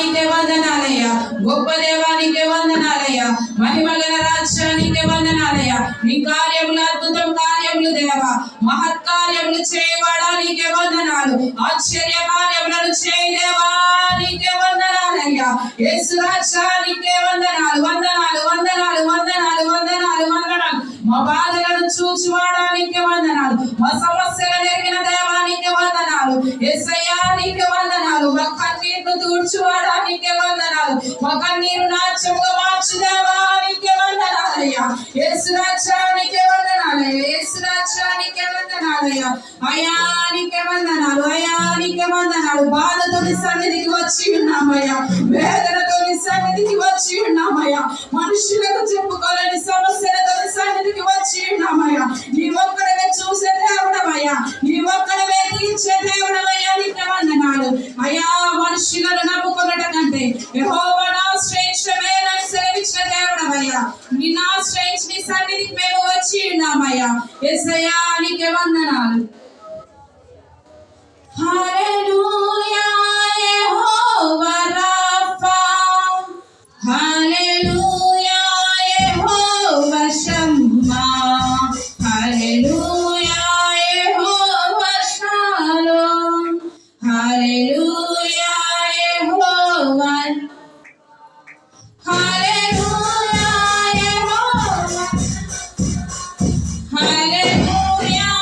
నీకే వందనాలయ్యా, గొప్ప దేవానికి వందనాలయ్యా, మహిమగల రాజ్యానికి వందనాలయ్యా. నీ కార్యములు అద్భుతం కార్యములు దేవా, మహత్కార్యములు చేయవాడా నీకే వందనాలు, ఆశ్చర్య కార్యములను చేయదేవా నీకే వందనాలయ్యా. యేసు రాజా నీకే వందనాలు, వందనాలు వందనాలు వందనాలు వందనాలు వందనాలు. మా బాధలను చూచువాడానికి వందనాలు, మా సమస్యలను ఎరిగిన దేవానికి వందనాలు. యేసయ్యా నీకే వందనాలు, మా కన్నీరు తూడ్చువాడానికి వందనాలు, మా కన్నీరు నాట్యముగా మార్చు దేవానికి వందనాలయ్యా. యేసు రాజ్యానికి వందనాలయ్యా, యేసు రాజ్యానికి వందనాలయ్యా. అయానికి వందనాలు, అయానికి వందనాలు. బాధతో సన్నిధికి వచ్చి ఉన్నామయ్యా, వేదనతో సన్నిధికి వచ్చి ఉన్నామయ్యా, మనుషులకు చెప్పుకోలేని సమస్యలతో సన్నిధికి వచ్చి ఉన్నామయ్యా. నీ ఒక్కడవే చూసే దేవుడవయ్యా, నీ ఒక్కడవే తీర్చే దేవుడవయ్యా నీకు వందనాలు అయ్యా. మనుషులను నమ్ముకున్నట కంటే యెహోవా